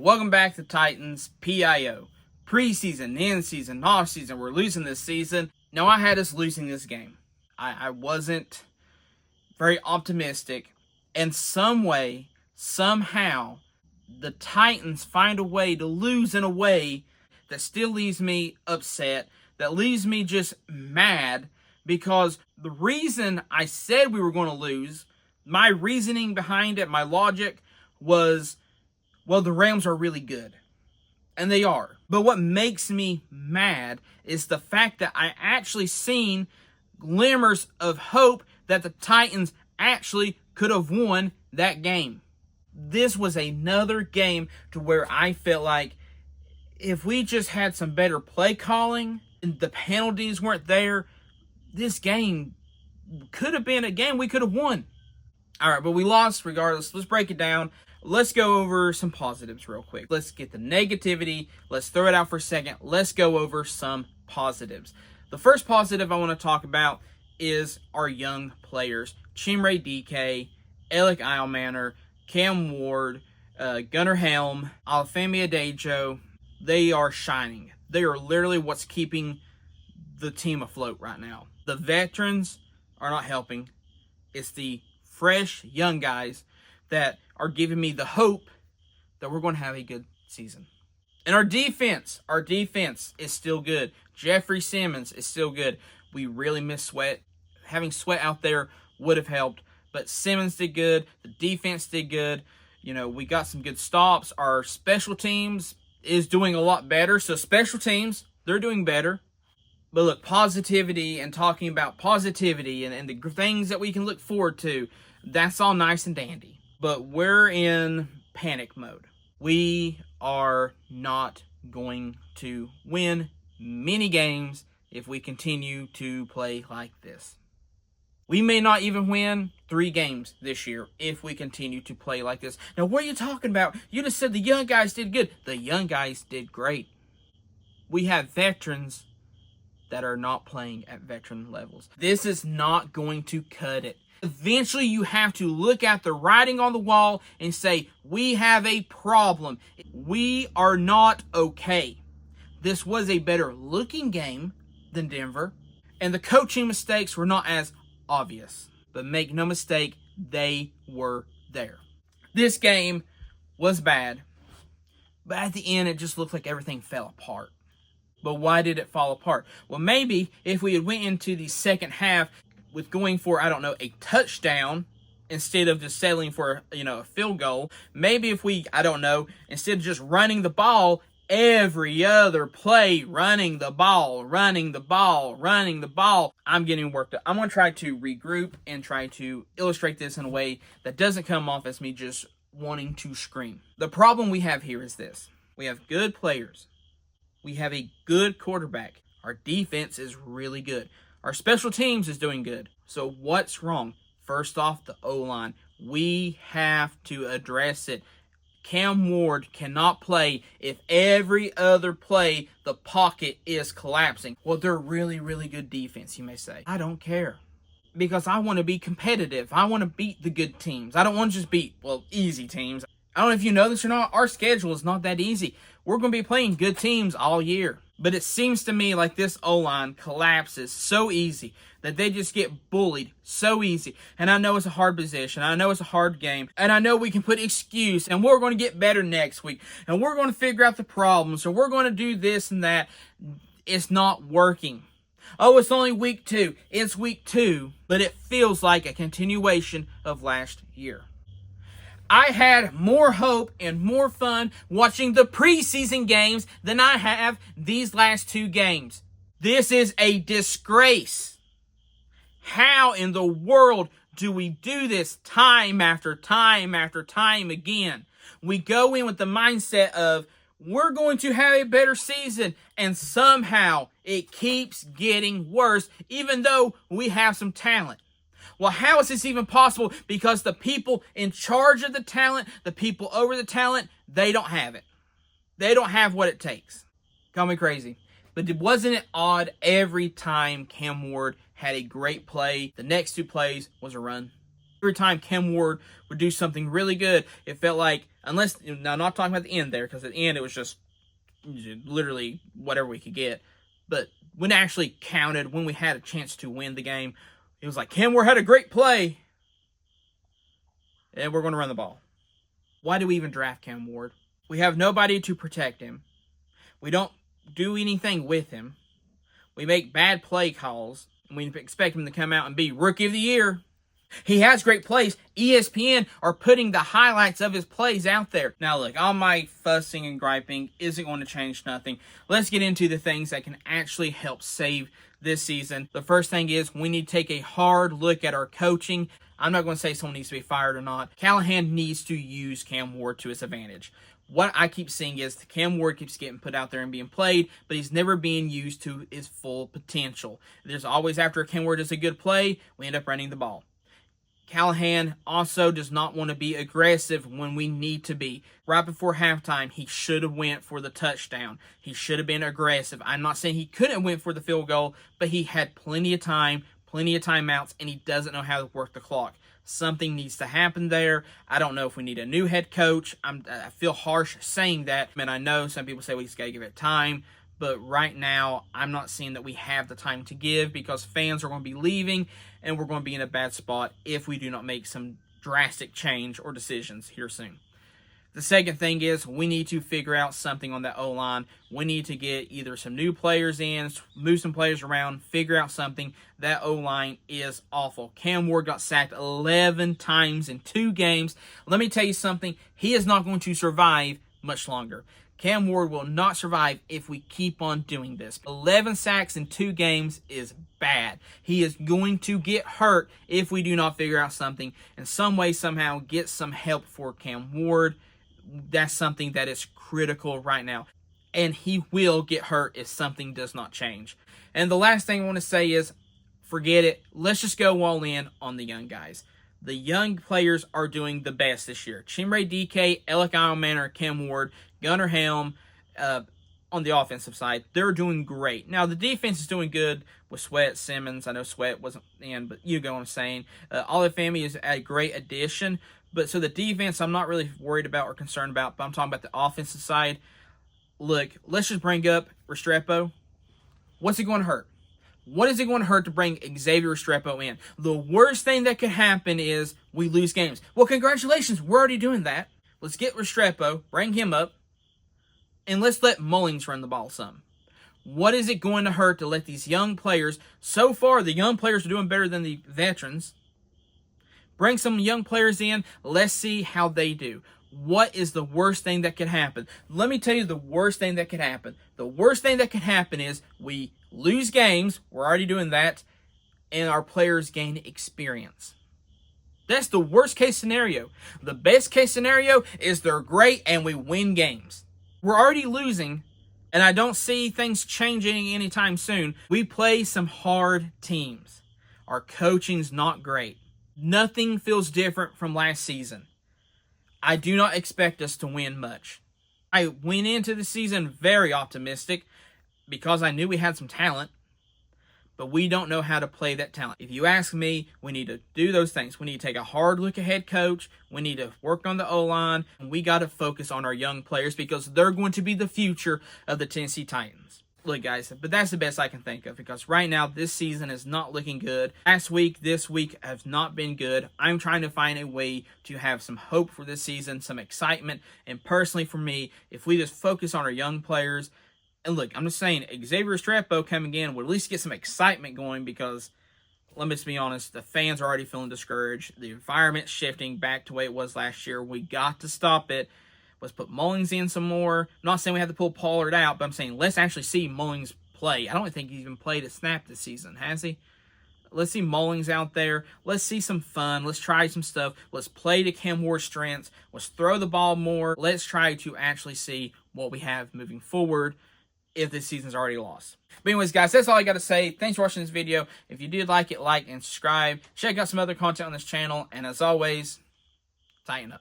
Welcome back to Titans PIO. Preseason, in-season, off-season. We're losing this season. Now, I had us losing this game. I wasn't very optimistic. In some way, somehow, the Titans find a way to lose in a way that still leaves me upset, that leaves me just mad, because the reason I said we were going to lose, my reasoning behind it, my logic was, well, the Rams are really good. And they are. But what makes me mad is the fact that I actually seen glimmers of hope that the Titans actually could have won that game. This was another game to where I felt like if we just had some better play calling and the penalties weren't there, this game could have been a game we could have won. All right, but we lost regardless. Let's break it down. Let's go over some positives real quick. Let's get the negativity. Let's throw it out for a second. Let's go over some positives. The first positive I want to talk about is our young players. Chimere Dike, Alec Eilmanor, Cam Ward, Gunnar Helm, Alfemi Adejo. They are shining. They are literally what's keeping the team afloat right now. The veterans are not helping. It's the fresh young guys that are giving me the hope that we're going to have a good season. And our defense is still good. Jeffrey Simmons is still good. We really miss Sweat. Having Sweat out there would have helped, but Simmons did good. The defense did good. You know, we got some good stops. Our special teams is doing a lot better. So special teams, they're doing better. But look, positivity and talking about positivity and the things that we can look forward to, that's all nice and dandy. But we're in panic mode. We are not going to win many games if we continue to play like this. We may not even win 3 games this year if we continue to play like this. Now, what are you talking about? You just said the young guys did good. The young guys did great. We have veterans that are not playing at veteran levels. This is not going to cut it. Eventually, you have to look at the writing on the wall and say, we have a problem. We are not okay. This was a better looking game than Denver, and the coaching mistakes were not as obvious. But make no mistake, they were there. This game was bad, but at the end, it just looked like everything fell apart. But why did it fall apart? Well, maybe if we had went into the second half with going for, a touchdown instead of just settling for, a field goal. Maybe if we, instead of just running the ball, every other play, running the ball. I'm getting worked up. I'm going to try to regroup and try to illustrate this in a way that doesn't come off as me just wanting to scream. The problem we have here is this. We have good players. We have a good quarterback. Our defense is really good. Our special teams is doing good. So what's wrong? First off, the O-line. We have to address it. Cam Ward cannot play if every other play the pocket is collapsing. Well, they're really, really good defense, you may say. I don't care. Because I want to be competitive. I want to beat the good teams. I don't want to just beat, easy teams. I don't know if you know this or not. Our schedule is not that easy. We're going to be playing good teams all year. But it seems to me like this O-line collapses so easy that they just get bullied so easy. And I know it's a hard position. I know it's a hard game. And I know we can put excuse and we're going to get better next week. And we're going to figure out the problems. And we're going to do this and that. It's not working. Oh, it's only week 2. It's week 2. But it feels like a continuation of last year. I had more hope and more fun watching the preseason games than I have these last 2 games. This is a disgrace. How in the world do we do this time after time after time again? We go in with the mindset of we're going to have a better season, and somehow it keeps getting worse even though we have some talent. Well, how is this even possible? Because the people in charge of the talent, the people over the talent, they don't have it. They don't have what it takes. Call me crazy. But wasn't it odd every time Cam Ward had a great play, the next 2 plays was a run? Every time Cam Ward would do something really good, it felt like, unless, now I'm not talking about the end there, because at the end it was just literally whatever we could get. But when it actually counted, when we had a chance to win the game, it was like, Cam Ward had a great play, and we're going to run the ball. Why do we even draft Cam Ward? We have nobody to protect him. We don't do anything with him. We make bad play calls, and we expect him to come out and be Rookie of the Year. He has great plays. ESPN are putting the highlights of his plays out there. Now look, all my fussing and griping isn't going to change nothing. Let's get into the things that can actually help save this season. The first thing is we need to take a hard look at our coaching. I'm not going to say someone needs to be fired or not. Callahan needs to use Cam Ward to his advantage. What I keep seeing is Cam Ward keeps getting put out there and being played, but he's never being used to his full potential. There's always, after Cam Ward does a good play, we end up running the ball. Callahan also does not want to be aggressive when we need to be. Right before halftime, he should have went for the touchdown. He should have been aggressive. I'm not saying he couldn't went for the field goal, but he had plenty of time, plenty of timeouts, and he doesn't know how to work the clock. Something needs to happen there. I don't know if we need a new head coach. I feel harsh saying that, and I know some people say we just got to give it time. But right now, I'm not seeing that we have the time to give because fans are going to be leaving and we're going to be in a bad spot if we do not make some drastic change or decisions here soon. The second thing is we need to figure out something on that O-line. We need to get either some new players in, move some players around, figure out something. That O-line is awful. Cam Ward got sacked 11 times in 2 games. Let me tell you something. He is not going to survive much longer. Cam Ward will not survive if we keep on doing this. 11 sacks in 2 games is bad. He is going to get hurt if we do not figure out something in some way, somehow, get some help for Cam Ward. That's something that is critical right now. And he will get hurt if something does not change. And the last thing I want to say is, forget it. Let's just go all in on the young guys. The young players are doing the best this year. Chimere Dike, Alec Eilmanor, Cam Ward, Gunnar Helm, on the offensive side, they're doing great. Now, the defense is doing good with Sweat, Simmons. I know Sweat wasn't in, but you know what I'm saying. Olafemi is a great addition. But so the defense, I'm not really worried about or concerned about, but I'm talking about the offensive side. Look, let's just bring up Restrepo. What's it going to hurt? What is it going to hurt to bring Xavier Restrepo in? The worst thing that could happen is we lose games. Well, congratulations. We're already doing that. Let's get Restrepo, bring him up, and let's let Mullings run the ball some. What is it going to hurt to let these young players, so far the young players are doing better than the veterans, bring some young players in, let's see how they do. What is the worst thing that could happen? Let me tell you the worst thing that could happen. The worst thing that could happen is we lose games, we're already doing that, and our players gain experience. That's the worst case scenario. The best case scenario is they're great and we win games. We're already losing, and I don't see things changing anytime soon. We play some hard teams. Our coaching's not great. Nothing feels different from last season. I do not expect us to win much. I went into the season very optimistic because I knew we had some talent, but we don't know how to play that talent. If you ask me, we need to do those things. We need to take a hard look at head coach. We need to work on the O-line. And we got to focus on our young players because they're going to be the future of the Tennessee Titans. Look, guys, but that's the best I can think of because right now this season is not looking good. Last week, this week has not been good. I'm trying to find a way to have some hope for this season, some excitement. And personally for me, if we just focus on our young players, and look, I'm just saying, Xavier Restrepo coming in would at least get some excitement going because, let me just be honest, the fans are already feeling discouraged. The environment's shifting back to the way it was last year. We got to stop it. Let's put Mullings in some more. I'm not saying we have to pull Pollard out, but I'm saying let's actually see Mullings play. I don't think he's even played a snap this season, has he? Let's see Mullings out there. Let's see some fun. Let's try some stuff. Let's play to Cam Ward's strengths. Let's throw the ball more. Let's try to actually see what we have moving forward if this season's already lost. But anyways, guys, that's all I got to say. Thanks for watching this video. If you did like it, like and subscribe. Check out some other content on this channel. And as always, tighten up.